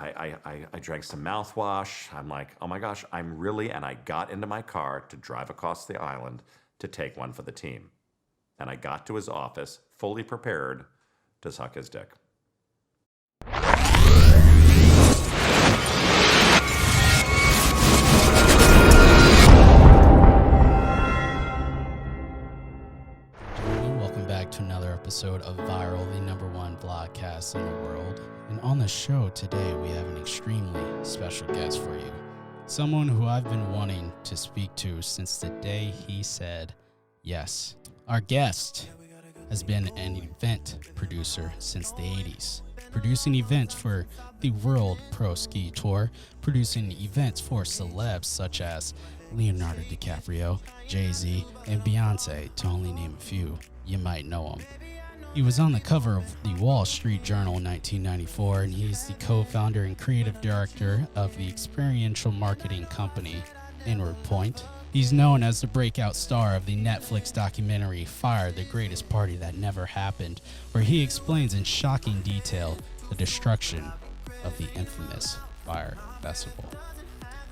I drank some mouthwash. I'm like, oh my gosh, and I got into my car to drive across the island to take one for the team. And I got to his office fully prepared to suck his dick. Welcome back to another episode of Viral, the #1 vlogcast in the world. And on the show today, we have an extremely special guest for you. Someone who I've been wanting to speak to since the day he said yes. Our guest has been an event producer since the 80s, producing events for the World Pro Ski Tour, producing events for celebs such as Leonardo DiCaprio, Jay-Z, and Beyonce, to only name a few. You might know him. He was on the cover of the Wall Street Journal in 1994, and he's the co-founder and creative director of the experiential marketing company Inward Point. He's known as the breakout star of the Netflix documentary Fyre, The Greatest Party That Never Happened, where he explains in shocking detail the destruction of the infamous Fyre Festival.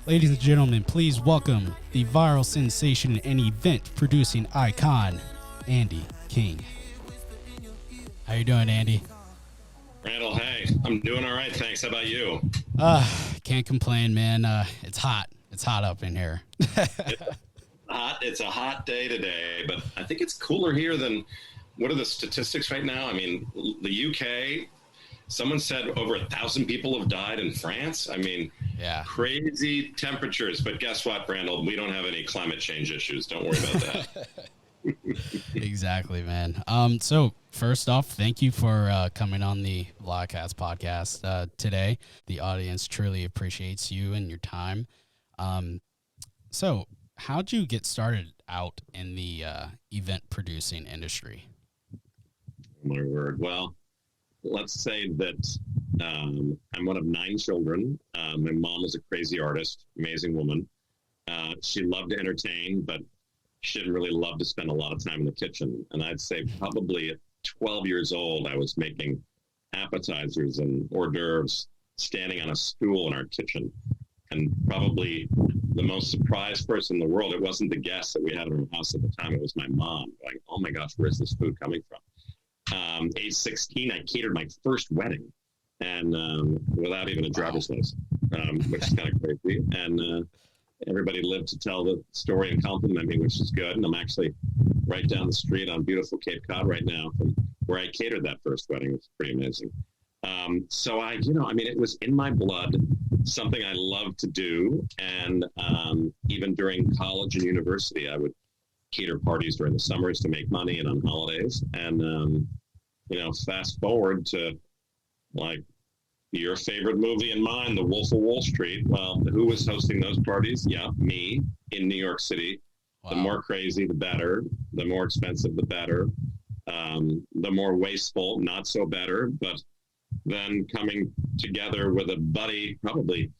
Ladies and gentlemen, please welcome the viral sensation and event producing icon, Andy King. How you doing, Andy? Brandall, hey, I'm doing all right, thanks. How about you? Can't complain, man. It's hot. It's hot up in here. It's a hot day today, but I think it's cooler here than, what are the statistics right now? I mean, the UK, someone said over 1,000 people have died in France. I mean, yeah, crazy temperatures. But guess what, Brandall? We don't have any climate change issues. Don't worry about that. Exactly, man. So first off, thank you for coming on the Vlogcast podcast today. The audience truly appreciates you and your time. So how'd you get started out in the event producing industry? My word. Well, let's say that I'm one of 9 children. My mom was a crazy artist, amazing woman. She loved to entertain, but she didn't really love to spend a lot of time in the kitchen. And I'd say probably at 12 years old, I was making appetizers and hors d'oeuvres standing on a stool in our kitchen. And probably the most surprised person in the world, it wasn't the guest that we had in our house at the time, it was my mom going, oh my gosh, where's this food coming from? Age 16, I catered my first wedding, and without even a driver's license, which is kind of crazy. And everybody lived to tell the story and compliment me, which is good. And I'm actually right down the street on beautiful Cape Cod right now from where I catered that first wedding. It's pretty amazing. So it was in my blood, something I loved to do. And even during college and university, I would cater parties during the summers to make money and on holidays. And, fast forward to like your favorite movie and mine, The Wolf of Wall Street. Well, who was hosting those parties? Yeah, me in New York City. Wow. The more crazy, the better. The more expensive, the better. The more wasteful, not so better. But then coming together with a buddy, probably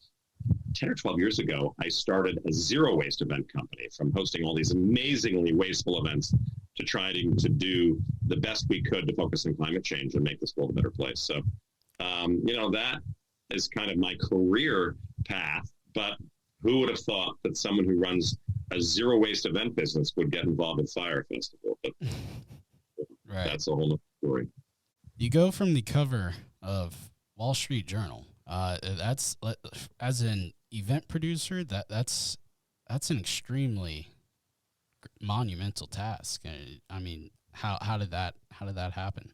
10 or 12 years ago, I started a zero waste event company, from hosting all these amazingly wasteful events to trying to do the best we could to focus on climate change and make this world a better place. So, that is kind of my career path, but who would have thought that someone who runs a zero waste event business would get involved in Fyre Festival? But right. That's a whole other story. You go from the cover of Wall Street Journal. That's, as an event producer, that's an extremely monumental task. I mean, how did that happen?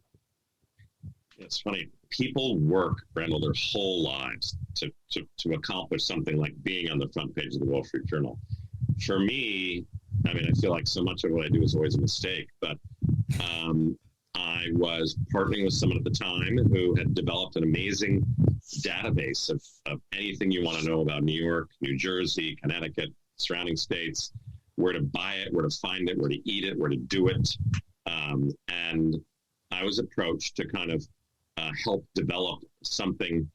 It's funny. People work, Brandall, their whole lives to accomplish something like being on the front page of the Wall Street Journal. For me, I feel like so much of what I do is always a mistake, but I was partnering with someone at the time who had developed an amazing database of anything you want to know about New York, New Jersey, Connecticut, surrounding states, where to buy it, where to find it, where to eat it, where to do it. And I was approached to kind of help develop something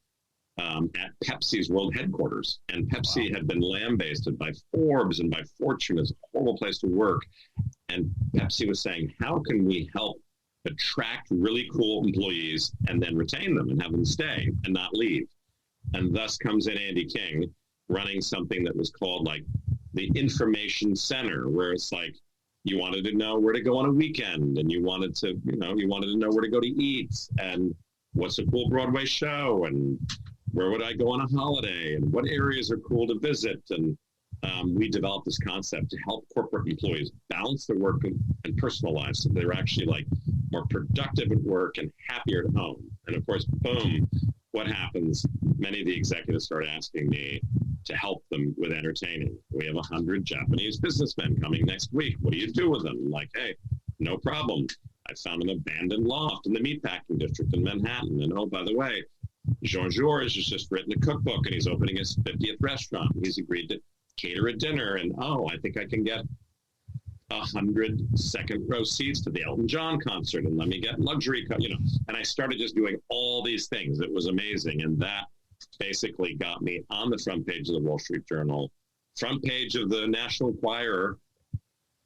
at Pepsi's world headquarters. And Pepsi had been lambasted by Forbes and by Fortune as a horrible place to work. And Pepsi was saying, how can we help attract really cool employees and then retain them and have them stay and not leave? And thus comes in Andy King running something that was called like the information center, where it's like you wanted to know where to go on a weekend, and you wanted to know where to go to eat, and what's a cool Broadway show, and where would I go on a holiday, and what areas are cool to visit. And we developed this concept to help corporate employees balance their work and personal lives so they're actually like more productive at work and happier at home. And of course, boom, what happens? Many of the executives start asking me to help them with entertaining. We have 100 Japanese businessmen coming next week. What do you do with them? I'm like, hey, no problem. I found an abandoned loft in the meatpacking district in Manhattan. And oh, by the way, Jean-Georges has just written a cookbook and he's opening his 50th restaurant. He's agreed to cater a dinner. And oh, I think I can get 100 second row seats to the Elton John concert, and let me get luxury, and I started just doing all these things. It was amazing. And that basically got me on the front page of the Wall Street Journal, front page of the National Enquirer.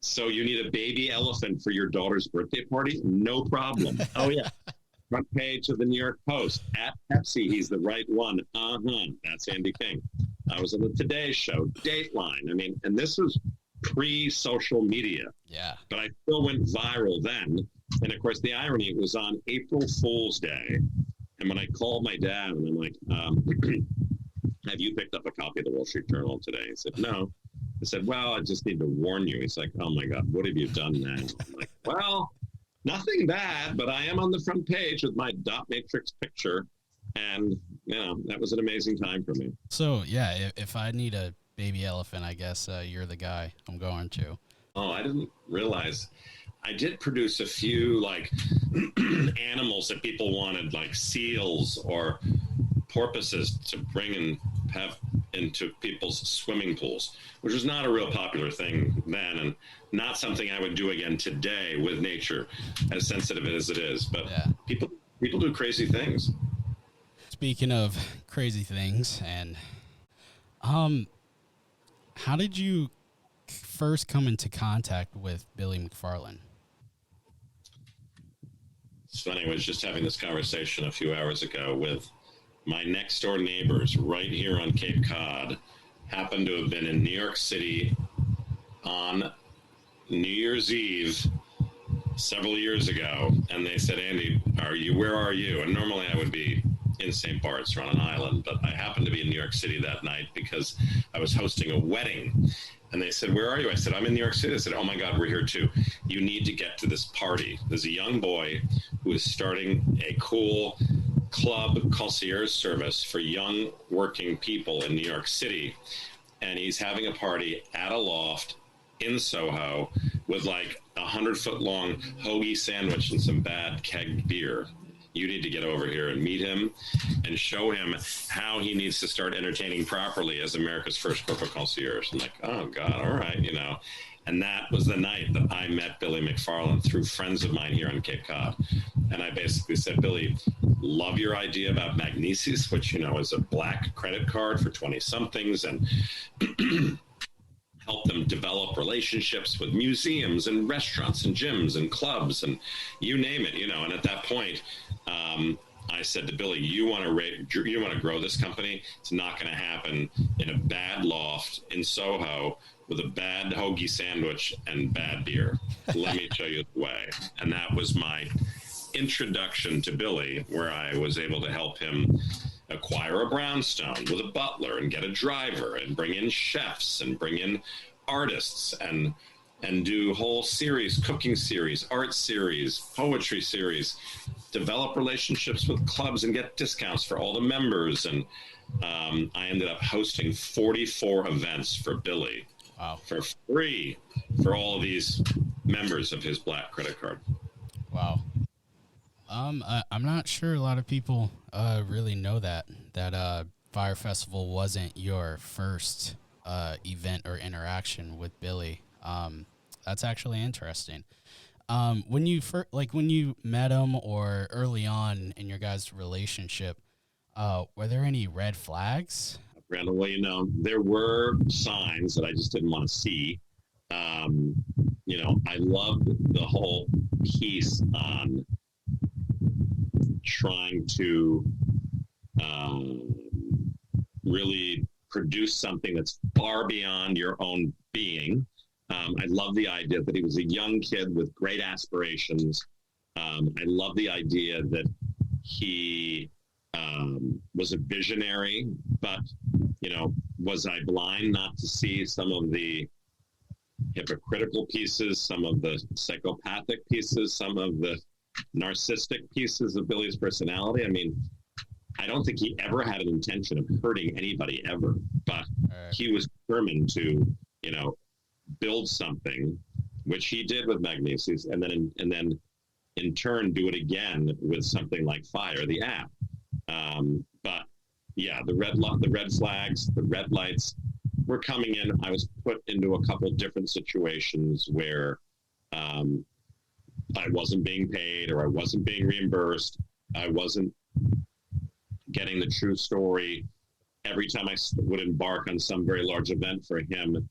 So you need a baby elephant for your daughter's birthday party? No problem. Oh yeah. Front page of the New York Post. At Pepsi, he's the right one. That's Andy King. I was on the Today Show, Dateline. I mean, and this was pre-social media. Yeah. But I still went viral then. And of course, the irony, it was on April Fool's Day. And when I called my dad and I'm like, have you picked up a copy of the Wall Street Journal today? He said, no. I said, well, I just need to warn you. He's like, oh my God, what have you done now? I'm like, well, nothing bad, but I am on the front page with my dot matrix picture. And, that was an amazing time for me. So, yeah, if I need a baby elephant, I guess you're the guy I'm going to. Oh, I didn't realize. I did produce a few, like, animals that people wanted, like seals or porpoises to bring and have into people's swimming pools, which was not a real popular thing then and not something I would do again today with nature, as sensitive as it is. But yeah. People do crazy things. Speaking of crazy things, and how did you first come into contact with Billy McFarland? It's funny, I was just having this conversation a few hours ago with my next door neighbors right here on Cape Cod. Happened to have been in New York City on New Year's Eve several years ago, and they said, Andy, where are you? And normally I would be in St. Bart's or on an island, but I happened to be in New York City that night because I was hosting a wedding. And they said, where are you? I said, I'm in New York City. They said, oh my God, we're here too. You need to get to this party. There's a young boy who is starting a cool club concierge service for young working people in New York City. And he's having a party at a loft in Soho with like 100-foot long hoagie sandwich and some bad kegged beer. You need to get over here and meet him and show him how he needs to start entertaining properly as America's first corporate concierge. I'm like, oh God, all right, And that was the night that I met Billy McFarland through friends of mine here on Cape Cod. And I basically said, Billy, love your idea about Magnesis, which, is a black credit card for 20-somethings, and help them develop relationships with museums and restaurants and gyms and clubs and you name it, And at that point, I said to Billy, you want to grow this company? It's not going to happen in a bad loft in Soho with a bad hoagie sandwich and bad beer. Let me show you the way. And that was my introduction to Billy, where I was able to help him acquire a brownstone with a butler and get a driver and bring in chefs and bring in artists and do whole series, cooking series, art series, poetry series, develop relationships with clubs and get discounts for all the members. And I ended up hosting 44 events for Billy. Wow. For free for all of these members of his black credit card. Wow. I'm not sure a lot of people really know that Fyre Festival wasn't your first event or interaction with Billy. That's actually interesting. When you met him or early on in your guys' relationship, were there any red flags? Brandall, well, there were signs that I just didn't want to see. I loved the whole piece on trying to really produce something that's far beyond your own being. I love the idea that he was a young kid with great aspirations. I love the idea that he was a visionary, but, was I blind not to see some of the hypocritical pieces, some of the psychopathic pieces, some of the narcissistic pieces of Billy's personality? I mean, I don't think he ever had an intention of hurting anybody ever, but he was determined to, build something, which he did with Magnesius, and then in turn do it again with something like Fyre, the app. But yeah, the red flags, the red lights were coming in. I was put into a couple different situations where I wasn't being paid, or I wasn't being reimbursed. I wasn't getting the true story. Every time I would embark on some very large event for him,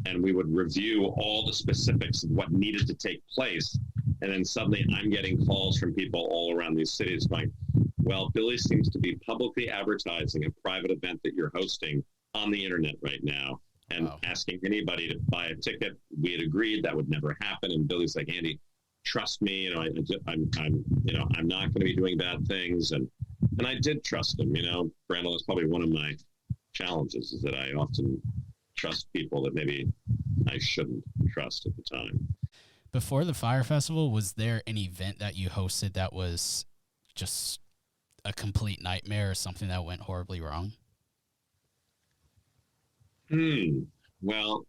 and we would review all the specifics of what needed to take place, and then suddenly I'm getting calls from people all around these cities going, well, Billy seems to be publicly advertising a private event that you're hosting on the internet right now, and asking anybody to buy a ticket. We had agreed that would never happen, and Billy's like, Andy, trust me, I'm not going to be doing bad things, and I did trust him. Brandall is probably one of my challenges, is that I often trust people that maybe I shouldn't trust at the time. Before the Fyre Festival, was there an event that you hosted that was just a complete nightmare, or something that went horribly wrong? Well,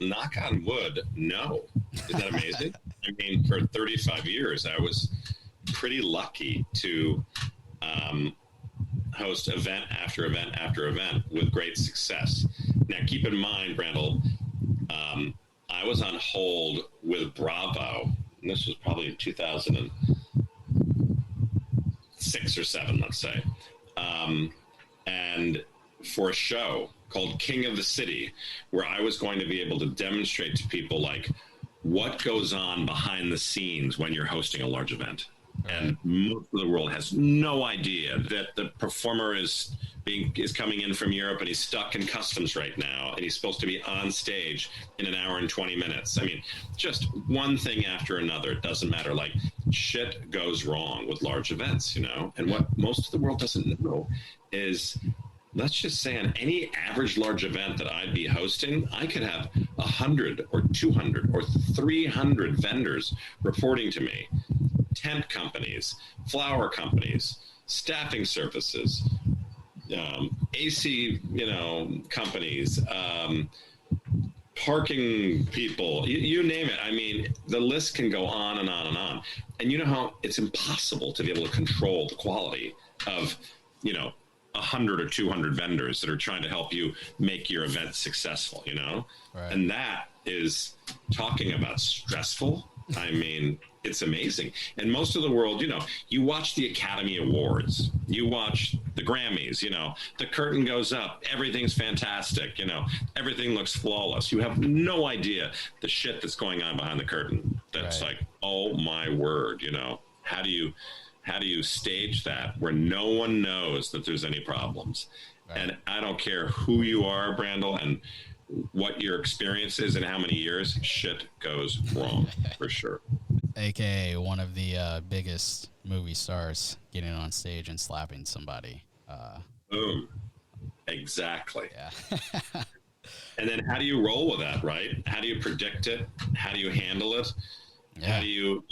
knock on wood, no. Isn't that amazing? I mean, for 35 years, I was pretty lucky to host event after event after event with great success. Now, keep in mind, Brandall, I was on hold with Bravo, and this was probably in 2006 or 7, let's say, and for a show called King of the City, where I was going to be able to demonstrate to people, like, what goes on behind the scenes when you're hosting a large event. And most of the world has no idea that the performer is coming in from Europe, and he's stuck in customs right now, and he's supposed to be on stage in an hour and 20 minutes. I mean, just one thing after another. It doesn't matter. Like, shit goes wrong with large events, And what most of the world doesn't know is, let's just say on any average large event that I'd be hosting, I could have 100 or 200 or 300 vendors reporting to me. Tent companies, flower companies, staffing services, AC, companies, parking people, you name it. I mean, the list can go on and on and on. And you know how it's impossible to be able to control the quality of, 100 or 200 vendors that are trying to help you make your event successful, Right. And that is, talking about stressful. I mean, it's amazing. And most of the world, you watch the Academy Awards, you watch the Grammys, the curtain goes up, everything's fantastic, everything looks flawless. You have no idea the shit that's going on behind the curtain. That's right. Like, oh my word, how do you stage that where no one knows that there's any problems? Right. And I don't care who you are, Brandall, and what your experience is and how many years, shit goes wrong for sure. AKA one of the biggest movie stars getting on stage and slapping somebody. Boom. Exactly. Yeah. And then how do you roll with that, right? How do you predict it? How do you handle it? Yeah. How do you,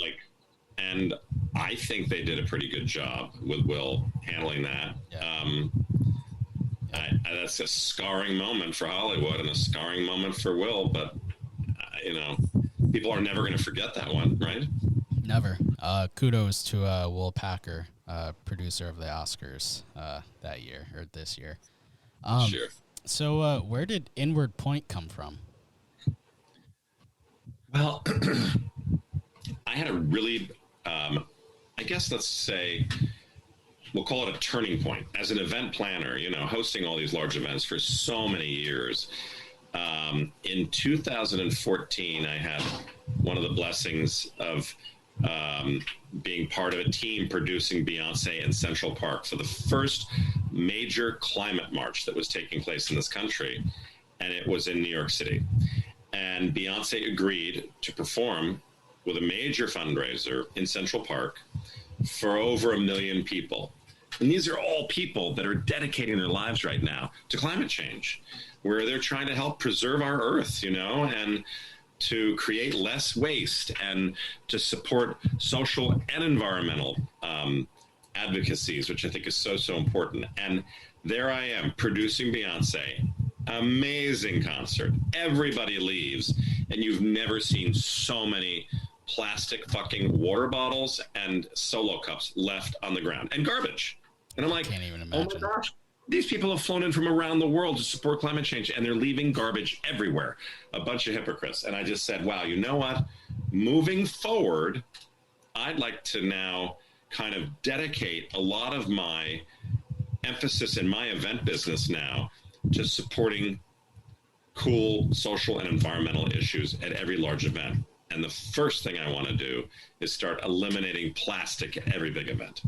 and I think they did a pretty good job with Will handling that. Yeah. That's a scarring moment for Hollywood and a scarring moment for Will, but people are never going to forget that one, right? Never. Kudos to Will Packer, producer of the Oscars that year, or this year. Sure. So where did Inward Point come from? Well, I had a really, I guess let's say, we'll call it a turning point. As an event planner, hosting all these large events for so many years. In 2014, I had one of the blessings of being part of a team producing Beyonce in Central Park for the first major climate march that was taking place in this country, and it was in New York City. And Beyonce agreed to perform with a major fundraiser in Central Park for over 1 million people. And these are all people that are dedicating their lives right now to climate change, where they're trying to help preserve our Earth, and to create less waste and to support social and environmental advocacies, which I think is so, so important. And there I am producing Beyonce. Amazing concert. Everybody leaves, and you've never seen so many plastic fucking water bottles and Solo cups left on the ground and garbage. And I'm like, can't even imagine. Oh my gosh, these people have flown in from around the world to support climate change, and they're leaving garbage everywhere. A bunch of hypocrites. And I just said, wow, you know what? Moving forward, I'd like to now kind of dedicate a lot of my emphasis in my event business now to supporting cool social and environmental issues at every large event. And the first thing I want to do is start eliminating plastic at every big event.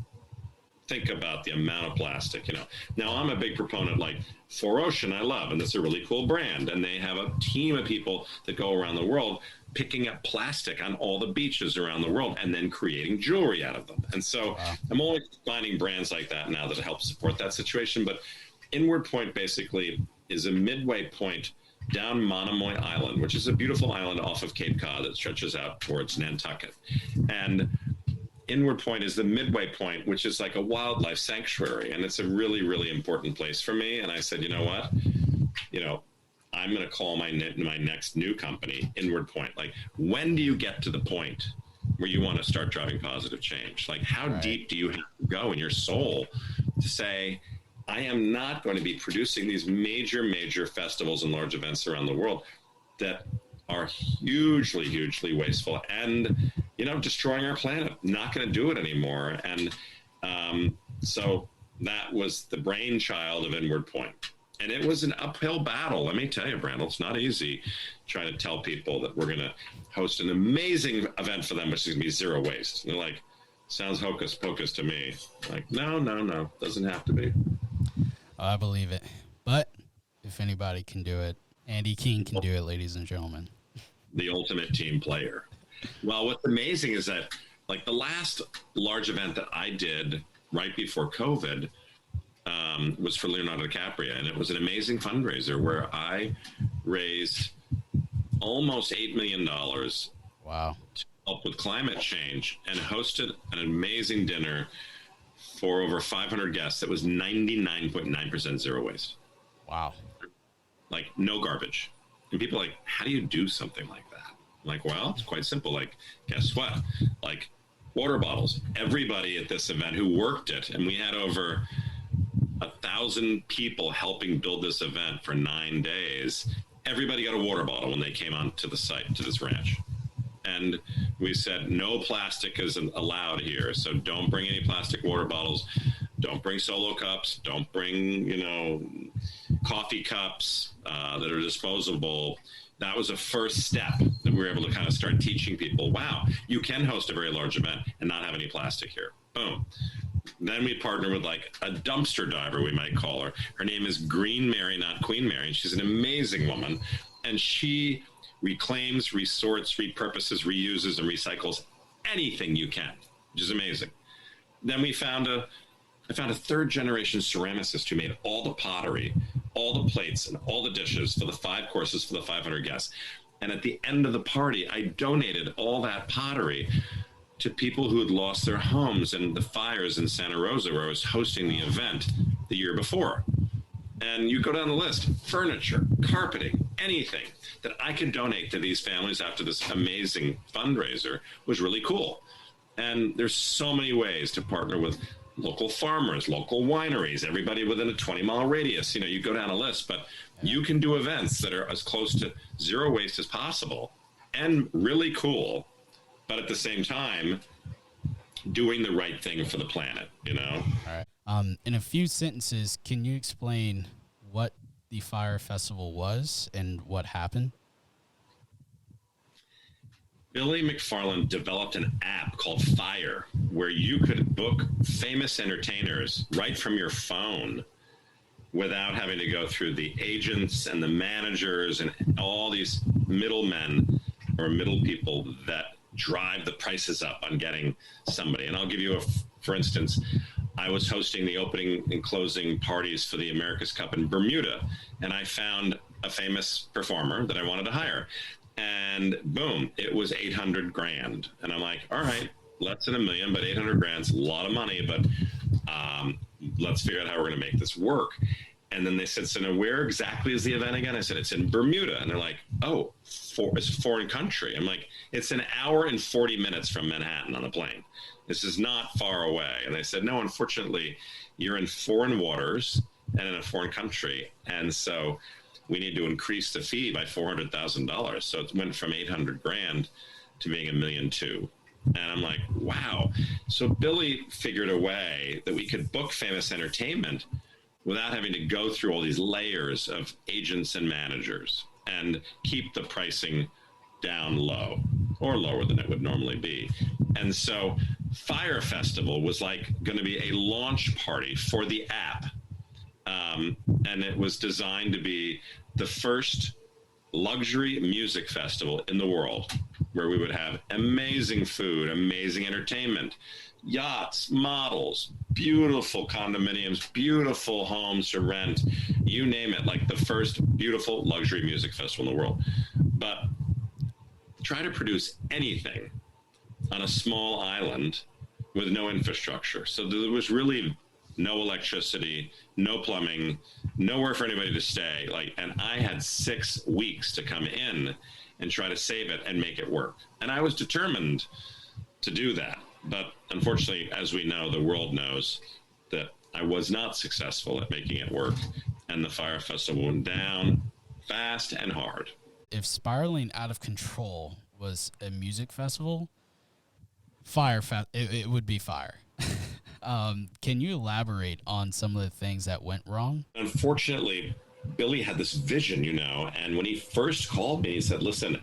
Think about the amount of plastic, Now, I'm a big proponent, like 4Ocean, I love, and that's a really cool brand. And they have a team of people that go around the world picking up plastic on all the beaches around the world and then creating jewelry out of them. And so I'm always finding brands like that now that help support that situation. But Inward Point basically is a midway point down Monomoy Island, which is a beautiful island off of Cape Cod that stretches out towards Nantucket. And Inward Point is the midway point, which is like a wildlife sanctuary. And it's a really, really important place for me. And I said, you know what? I'm going to call my next new company Inward Point. Like, when do you get to the point where you want to start driving positive change? Like, how deep do you have to go in your soul to say, I am not going to be producing these major, major festivals and large events around the world that are hugely, hugely wasteful and, destroying our planet. Not going to do it anymore. And so that was the brainchild of Inward Point. And it was an uphill battle. Let me tell you, Brandall, it's not easy trying to tell people that we're going to host an amazing event for them, which is going to be zero waste. And they're like, sounds hocus pocus to me. Like, no, doesn't have to be. I believe it. But if anybody can do it, Andy King can do it, ladies and gentlemen. The ultimate team player. Well, what's amazing is that, like, the last large event that I did right before COVID was for Leonardo DiCaprio, and it was an amazing fundraiser where I raised almost $8 million. Wow. To help with climate change, and hosted an amazing dinner for over 500 guests that was 99.9% zero waste. Wow. Like, no garbage. And people are like, how do you do something like that? I'm like, well, it's quite simple. Like, guess what? Like, water bottles. Everybody at this event who worked it, and we had over 1,000 people helping build this event for 9 days. Everybody got a water bottle when they came onto the site, to this ranch. And we said, no plastic is allowed here. So don't bring any plastic water bottles. Don't bring Solo cups. Don't bring, coffee cups that are disposable. That was a first step that we were able to kind of start teaching people, wow, you can host a very large event and not have any plastic here. Boom. Then we partner with, like, a dumpster diver, we might call her. Her name is Green Mary, not Queen Mary. And she's an amazing woman. And she reclaims, resorts, repurposes, reuses, and recycles anything you can, which is amazing. Then I found a third generation ceramicist who made all the pottery, all the plates, and all the dishes for the 5 courses for the 500 guests. And at the end of the party, I donated all that pottery to people who had lost their homes in the fires in Santa Rosa, where I was hosting the event the year before. And you go down the list: furniture, carpeting, anything that I could donate to these families after this amazing fundraiser was really cool. And there's so many ways to partner with local farmers, local wineries, everybody within a 20-mile radius. You go down a list, but you can do events that are as close to zero waste as possible and really cool, but at the same time, doing the right thing for the planet, All right. In a few sentences, can you explain what the Fyre Festival was and what happened? Billy McFarland developed an app called Fyre, where you could book famous entertainers right from your phone without having to go through the agents and the managers and all these middlemen or middle people that drive the prices up on getting somebody. And I'll give you for instance, I was hosting the opening and closing parties for the America's Cup in Bermuda, and I found a famous performer that I wanted to hire. And boom, it was $800,000. And I'm like, all right, less than $1 million, but $800,000 is a lot of money, but let's figure out how we're going to make this work. And then they said, so now where exactly is the event again? I said, it's in Bermuda. And they're like, oh, it's a foreign country. I'm like, it's an hour and 40 minutes from Manhattan on a plane. This is not far away. And they said, no, unfortunately, you're in foreign waters and in a foreign country. And so we need to increase the fee by $400,000. So it went from $800,000 to being $1.2 million. And I'm like, wow. So Billy figured a way that we could book famous entertainment without having to go through all these layers of agents and managers and keep the pricing down low or lower than it would normally be. And so Fyre Festival was like going to be a launch party for the app. And it was designed to be the first luxury music festival in the world where we would have amazing food, amazing entertainment, yachts, models, beautiful condominiums, beautiful homes to rent, you name it, like the first beautiful luxury music festival in the world. But try to produce anything on a small island with no infrastructure. So there was really no electricity, no plumbing, nowhere for anybody to stay. And I had 6 weeks to come in and try to save it and make it work. And I was determined to do that. But unfortunately, as we know, the world knows that I was not successful at making it work. And the Fyre Festival went down fast and hard. If Spiraling Out of Control was a music festival, it would be Fyre. Can you elaborate on some of the things that went wrong? Unfortunately, Billy had this vision, and when he first called me, he said, listen,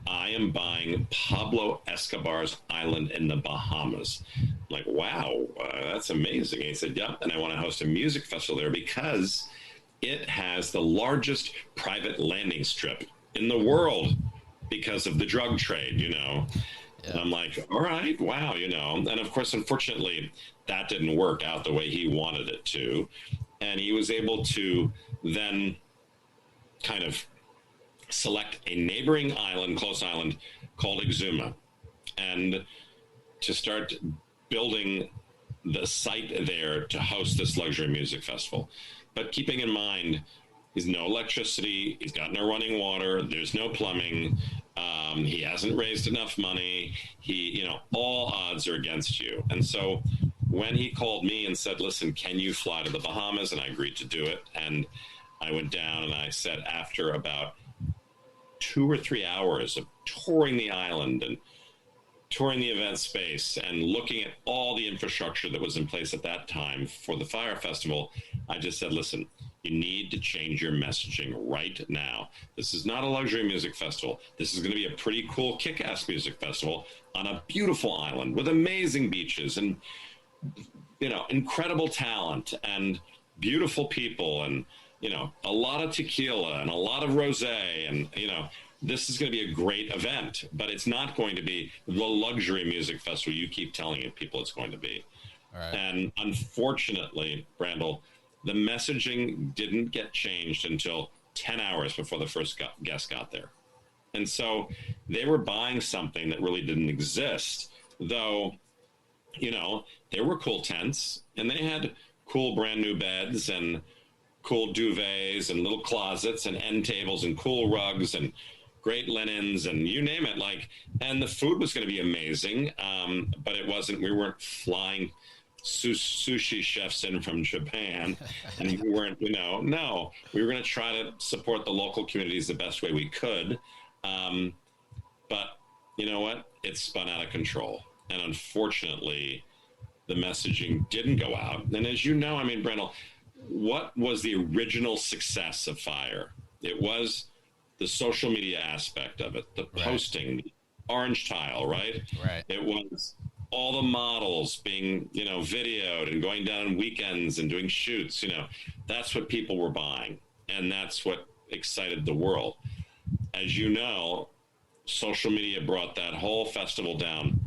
I am buying Pablo Escobar's island in the Bahamas. I'm like, wow, that's amazing. And he said, yep, and I want to host a music festival there because it has the largest private landing strip in the world because of the drug trade, Yeah. And I'm like, all right, wow, And of course, unfortunately, that didn't work out the way he wanted it to. And he was able to then kind of select a neighboring island, close island, called Exuma, and to start building the site there to host this luxury music festival. But keeping in mind, there's no electricity, he's got no running water, there's no plumbing, he hasn't raised enough money, all odds are against you. And so when he called me and said, listen, can you fly to the Bahamas? And I agreed to do it. And I went down and I said, after about 2 or 3 hours of touring the island and touring the event space and looking at all the infrastructure that was in place at that time for the Fyre Festival, I just said, listen, you need to change your messaging right now. This is not a luxury music festival. This is going to be a pretty cool kick-ass music festival on a beautiful island with amazing beaches and, incredible talent and beautiful people and, a lot of tequila and a lot of rosé and, this is going to be a great event, but it's not going to be the luxury music festival you keep telling people it's going to be. All right. And unfortunately, Brandall, the messaging didn't get changed until 10 hours before the first guest got there. And so they were buying something that really didn't exist, though, there were cool tents and they had cool brand new beds and cool duvets and little closets and end tables and cool rugs and great linens and you name it, and the food was going to be amazing. But we weren't flying sushi chefs in from Japan and we weren't, no, we were going to try to support the local communities the best way we could. But you know what? It spun out of control. And unfortunately, the messaging didn't go out. And as you know, Brandall, what was the original success of Fyre? It was the social media aspect of it, the posting, the orange tile, right? Right. It was all the models being, videoed and going down on weekends and doing shoots, that's what people were buying. And that's what excited the world. As you know, social media brought that whole festival down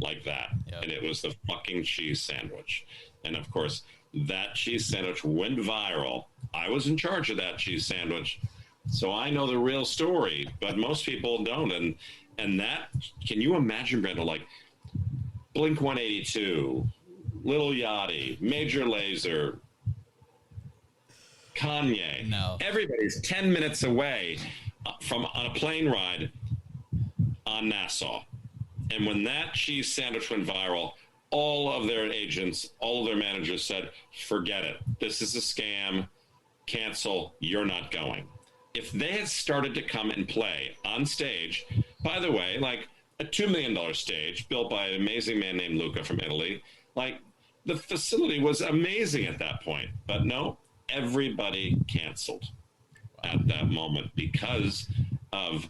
like that. Yep. And it was the fucking cheese sandwich. And of course, that cheese sandwich went viral. I was in charge of that cheese sandwich, so I know the real story, but most people don't. And that, can you imagine, Brandall, like Blink 182, Lil Yachty, Major Lazer, Kanye? No. Everybody's 10 minutes away on a plane ride on Nassau. And when that cheese sandwich went viral, all of their agents, all of their managers said, forget it. This is a scam. Cancel. You're not going. If they had started to come and play on stage, by the way, like a $2 million stage built by an amazing man named Luca from Italy, like the facility was amazing at that point. But no, everybody canceled at that moment because of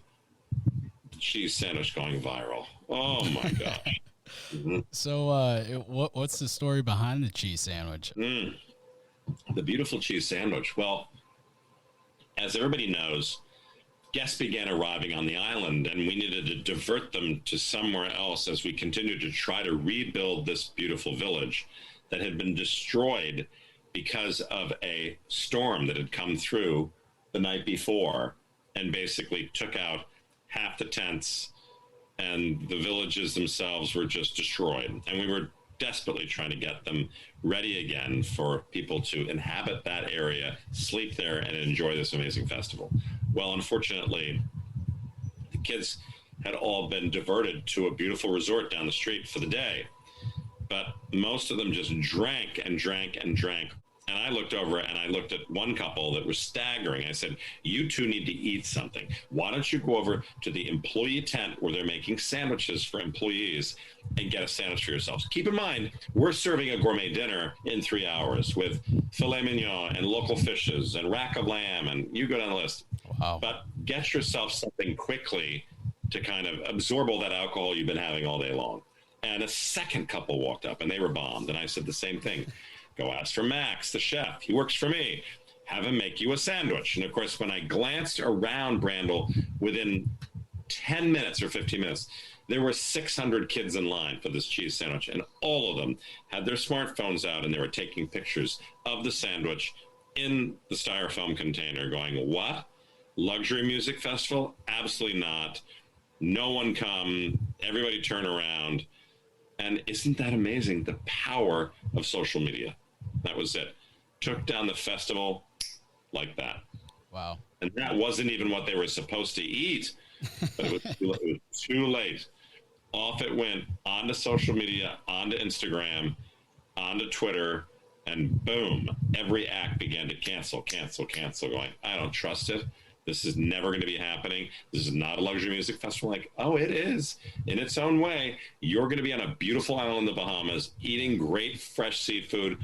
the cheese sandwich going viral. Oh my gosh. Mm-hmm. So what's the story behind the cheese sandwich? The beautiful cheese sandwich. Well, as everybody knows, guests began arriving on the island, and we needed to divert them to somewhere else as we continued to try to rebuild this beautiful village that had been destroyed because of a storm that had come through the night before and basically took out half the tents, and the villages themselves were just destroyed. And we were desperately trying to get them ready again for people to inhabit that area, sleep there, and enjoy this amazing festival. Well, unfortunately, the kids had all been diverted to a beautiful resort down the street for the day. But most of them just drank and drank and drank. And I looked over and I looked at one couple that was staggering. I said, you two need to eat something. Why don't you go over to the employee tent where they're making sandwiches for employees and get a sandwich for yourselves? Keep in mind, we're serving a gourmet dinner in 3 hours with filet mignon and local fishes and rack of lamb, and you go down the list. Wow. But get yourself something quickly to kind of absorb all that alcohol you've been having all day long. And a second couple walked up and they were bombed. And I said the same thing. Go ask for Max, the chef. He works for me. Have him make you a sandwich. And of course, when I glanced around Brandall, within 10 minutes or 15 minutes, there were 600 kids in line for this cheese sandwich. And all of them had their smartphones out and they were taking pictures of the sandwich in the styrofoam container going, what? Luxury music festival? Absolutely not. No one come. Everybody turn around. And isn't that amazing? The power of social media. That was it. Took down the festival like that. Wow. And that wasn't even what they were supposed to eat. But it was too late. Off it went onto social media, onto Instagram, onto Twitter, and boom, every act began to cancel, going, I don't trust it. This is never going to be happening. This is not a luxury music festival. Like, oh, it is. In its own way, you're going to be on a beautiful island in the Bahamas, eating great fresh seafood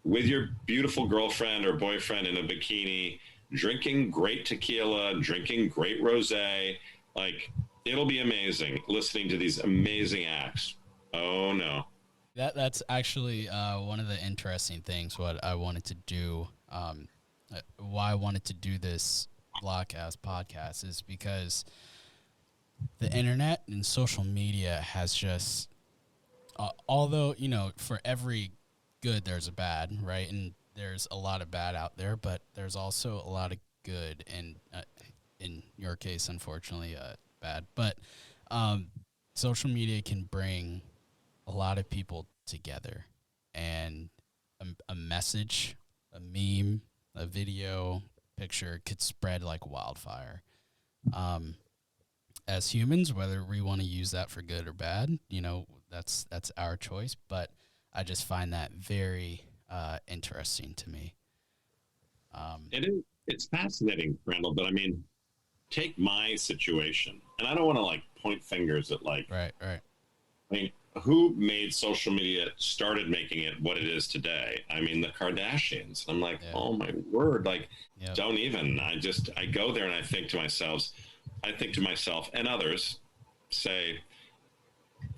with your beautiful girlfriend or boyfriend in a bikini, drinking great tequila, drinking great rosé. Like, it'll be amazing listening to these amazing acts. Oh, no. That's actually one of the interesting things, what I wanted to do, why I wanted to do this Blockcast podcast is because the internet and social media has just, although, for every good, there's a bad, right? And there's a lot of bad out there, but there's also a lot of good, and in your case, unfortunately, bad. But social media can bring a lot of people together, and a message, a meme, a video, picture could spread like wildfire. As humans, whether we want to use that for good or bad, that's our choice. But I just find that very interesting to me. It is. It's fascinating, Brandall. But I mean, take my situation, and I don't want to point fingers at right. I mean, who made social media, started making it what it is today? I mean, the Kardashians. I'm like, oh my word, don't even. I go there and I think to myself and others say,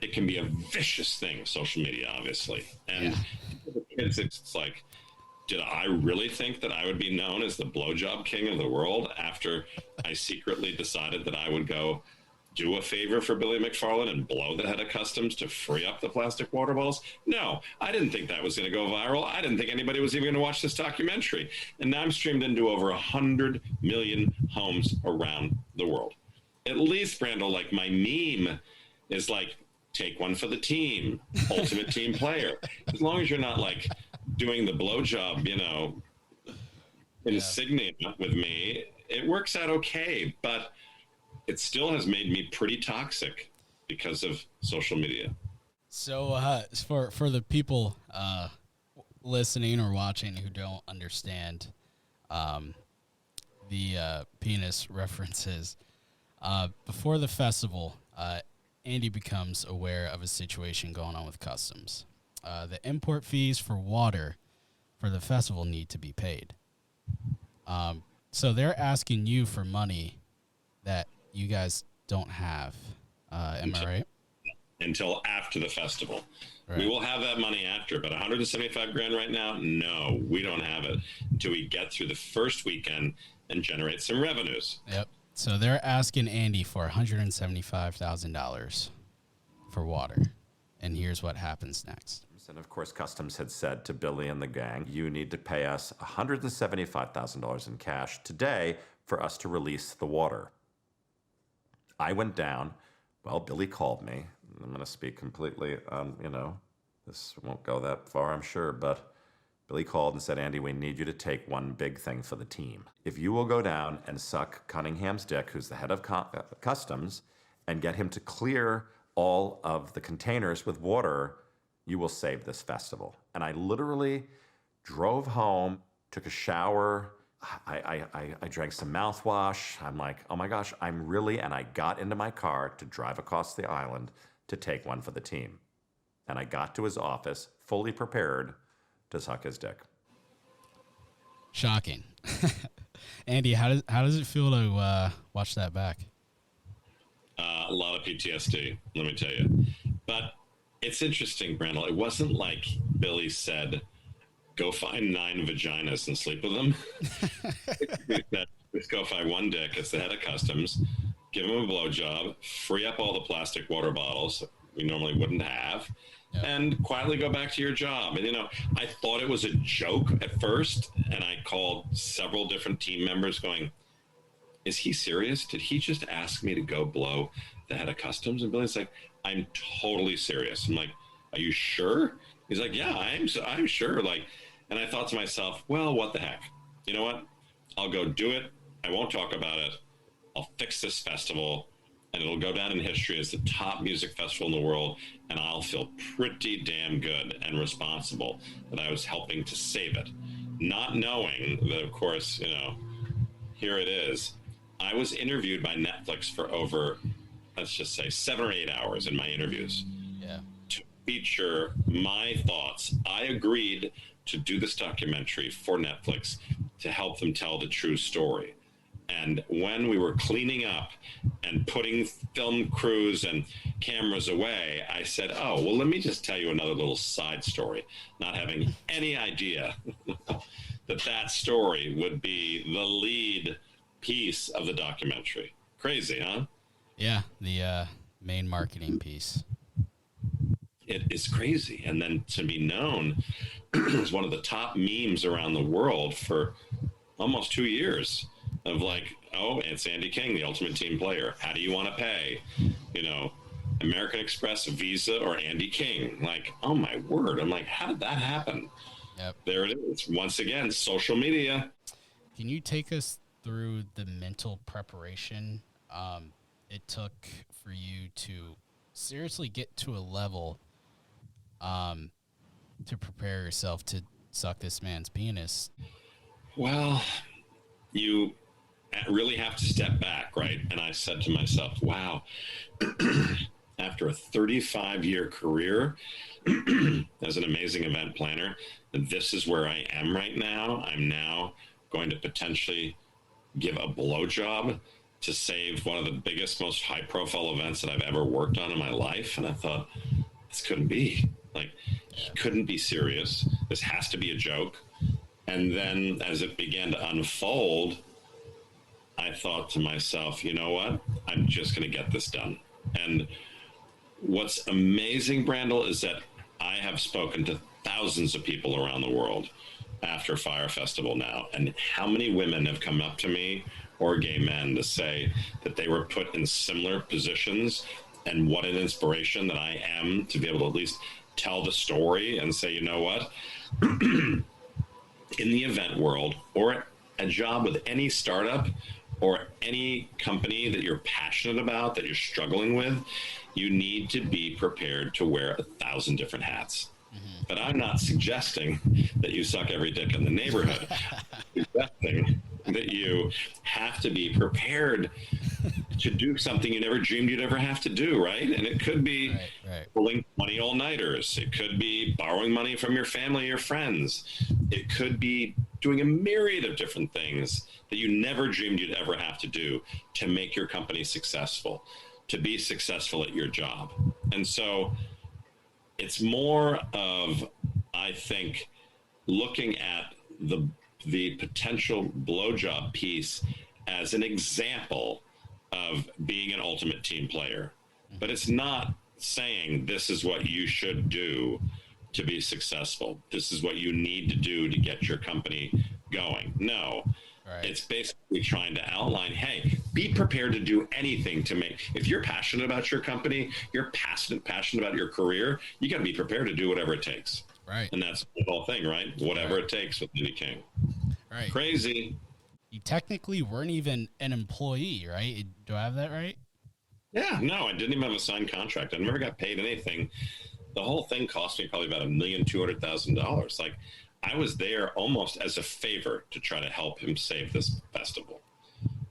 it can be a vicious thing, social media, obviously. And for the kids, it's like, did I really think that I would be known as the blowjob king of the world after I secretly decided that I would go do a favor for Billy McFarland and blow the head of customs to free up the plastic water bottles? No, I didn't think that was going to go viral. I didn't think anybody was even going to watch this documentary. And now I'm streamed into over 100 million homes around the world. At least, Brandall, like my meme is like, take one for the team, ultimate team player. As long as you're not like doing the blowjob, insignia with me, it works out okay. But it still has made me pretty toxic because of social media. So for the people listening or watching who don't understand the penis references, before the festival, Andy becomes aware of a situation going on with customs. The import fees for water for the festival need to be paid. So they're asking you for money that you guys don't have. Am I right? Until after the festival. Right. We will have that money after, but $175,000 right now, no, we don't have it until we get through the first weekend and generate some revenues. Yep. So they're asking Andy for $175,000 for water. And here's what happens next. And of course, Customs had said to Billy and the gang, you need to pay us $175,000 in cash today for us to release the water. I went down. Well, Billy called me. I'm going to speak completely, this won't go that far, I'm sure, but Billy called and said, Andy, we need you to take one big thing for the team. If you will go down and suck Cunningham's dick, who's the head of Customs, and get him to clear all of the containers with water, you will save this festival. And I literally drove home, took a shower, I drank some mouthwash. I'm like, oh my gosh, and I got into my car to drive across the island to take one for the team. And I got to his office fully prepared to suck his dick. Shocking. Andy, how does it feel to watch that back? A lot of PTSD, let me tell you. But it's interesting, Brandall. It wasn't like Billy said, go find 9 vaginas and sleep with them. Let's go find one dick. It's the head of Customs. Give him a blowjob. Free up all the plastic water bottles we normally wouldn't have. Yep. And quietly go back to your job. And, I thought it was a joke at first. And I called several different team members going, is he serious? Did he just ask me to go blow the head of Customs? And Billy's like, I'm totally serious. I'm like, are you sure? He's like, yeah, I'm sure. And I thought to myself, well, what the heck? You know what? I'll go do it. I won't talk about it. I'll fix this festival, and it'll go down in history as the top music festival in the world, and I'll feel pretty damn good and responsible that I was helping to save it. Not knowing that, of course, here it is. I was interviewed by Netflix for over, let's just say, 7 or 8 hours in my interviews. Yeah. To feature my thoughts. I agreed to do this documentary for Netflix to help them tell the true story. And when we were cleaning up and putting film crews and cameras away, I said, oh, well, let me just tell you another little side story, not having any idea that story would be the lead piece of the documentary. Crazy, huh? Yeah, the main marketing piece. It is crazy. And then to be known as one of the top memes around the world for almost 2 years of like, oh, it's Andy King, the ultimate team player. How do you want to pay? American Express, Visa, or Andy King? Like, oh my word. I'm like, how did that happen? Yep. There it is. Once again, social media. Can you take us through the mental preparation it took for you to seriously get to a level to prepare yourself to suck this man's penis? Well, you really have to step back, right? And I said to myself, wow, after a 35-year career as an amazing event planner, this is where I am right now. I'm now going to potentially give a blowjob to save one of the biggest, most high profile events that I've ever worked on in my life. And I thought, this couldn't be. Like, he couldn't be serious. This has to be a joke. And then as it began to unfold, I thought to myself, you know what? I'm just going to get this done. And what's amazing, Brandall, is that I have spoken to thousands of people around the world after Fyre Festival now. And how many women have come up to me, or gay men, to say that they were put in similar positions, and what an inspiration that I am to be able to at least tell the story and say, you know what? In the event world, or a job with any startup or any company that you're passionate about, that you're struggling with, you need to be prepared to wear 1,000 different hats. But I'm not suggesting that you suck every dick in the neighborhood. I'm suggesting that you have to be prepared to do something you never dreamed you'd ever have to do, right? And it could be pulling 20 all-nighters. It could be borrowing money from your family or friends. It could be doing a myriad of different things that you never dreamed you'd ever have to do to make your company successful, to be successful at your job. And so it's more of, I think, looking at the potential blowjob piece as an example of being an ultimate team player. But it's not saying this is what you should do to be successful. This is what you need to do to get your company going. No. Right. It's basically trying to outline, hey, be prepared to do anything to make, if you're passionate about your company, you're passionate about your career, you got to be prepared to do whatever it takes. Right. And that's the whole thing, right? Whatever it takes with Billy King. Right. Crazy. You technically weren't even an employee, right? Do I have that right? Yeah, no, I didn't even have a signed contract. I never got paid anything. The whole thing cost me probably about $1,200,000. Like, I was there almost as a favor to try to help him save this festival.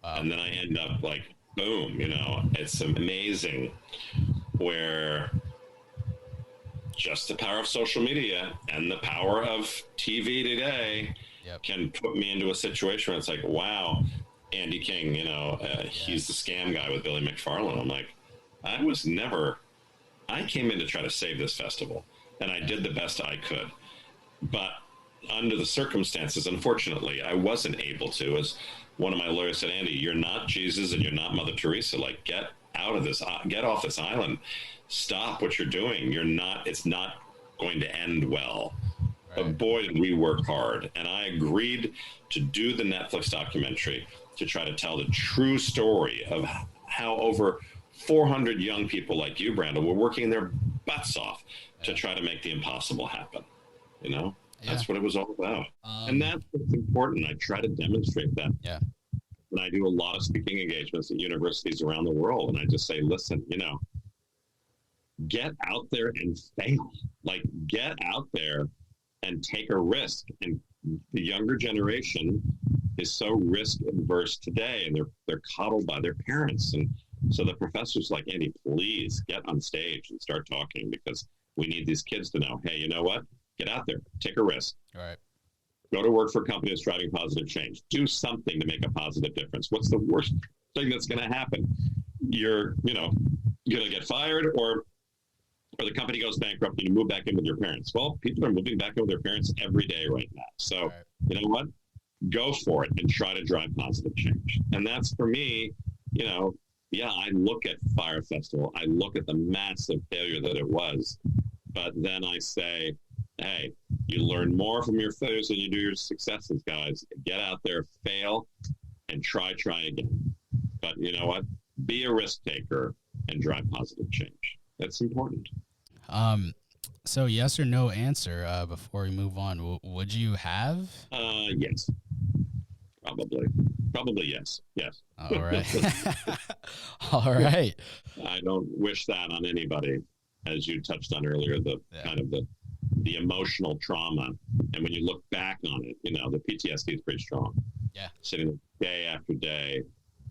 And then I end up like, boom, you know, it's amazing where just the power of social media and the power of TV today can put me into a situation where it's like, wow, Andy King, you know, he's the scam guy with Billy McFarland. I'm like, I came in to try to save this festival, and I did the best I could. But under the circumstances, unfortunately, I wasn't able to. As one of my lawyers said, Andy, you're not Jesus and you're not Mother Teresa. Like, get out of this, get off this island. Stop what you're doing. It's not going to end well. Right. But boy, did we work hard. And I agreed to do the Netflix documentary to try to tell the true story of how over 400 young people like you, Brandall, were working their butts off to try to make the impossible happen. You know? That's what it was all about. And that's what's important. I try to demonstrate that. Yeah. And I do a lot of speaking engagements at universities around the world. And I just say, listen, you know, get out there and fail. Like, get out there and take a risk. And the younger generation is so risk adverse today, and they're coddled by their parents. And so the professor's like, Andy, please get on stage and start talking, because we need these kids to know, hey, you know what? Get out there, take a risk. All right. Go to work for a company that's driving positive change. Do something to make a positive difference. What's the worst thing that's going to happen? You're going to get fired, or the company goes bankrupt and you move back in with your parents. Well, people are moving back in with their parents every day right now. So, You know what? Go for it and try to drive positive change. And that's, for me, you know, I look at Fyre Festival. I look at the massive failure that it was. But then I say, hey, you learn more from your failures than you do your successes, guys. Get out there, fail, and try again. But you know what? Be a risk taker and drive positive change. That's important. So yes or no answer before we move on. Would you have? Yes. Probably yes. Yes. All right. All right. I don't wish that on anybody. As you touched on earlier, kind of the emotional trauma. And when you look back on it, you know, the PTSD is pretty strong. Yeah. Sitting day after day,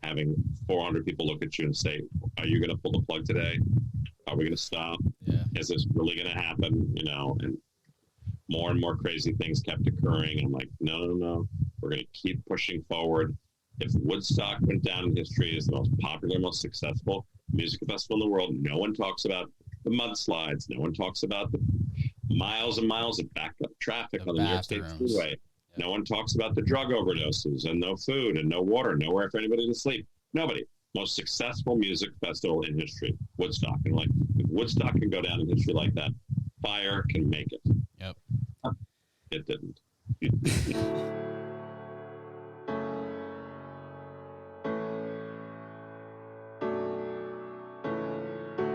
having 400 people look at you and say, are you going to pull the plug today? Are we going to stop? Yeah. Is this really going to happen? You know, and more crazy things kept occurring. I'm like, no. We're going to keep pushing forward. If Woodstock went down in history as the most popular, most successful music festival in the world, no one talks about the mudslides. No one talks about the miles and miles of backed up traffic on the New York State Freeway. No one talks about the drug overdoses and no food and no water, nowhere for anybody to sleep. Nobody. Most successful music festival in history, Woodstock. And like, if Woodstock can go down in history like that, Fyre can make it. Yep. It didn't.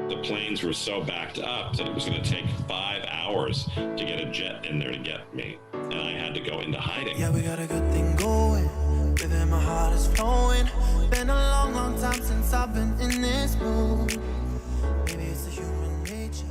The planes were so backed up that it was going to take 5 hours to get a jet in there to get me. And I had to go into hiding. Yeah, we got a good thing going. Within my heart is flowing. Been a long, long time since I've been in this mood. Maybe it's the human nature.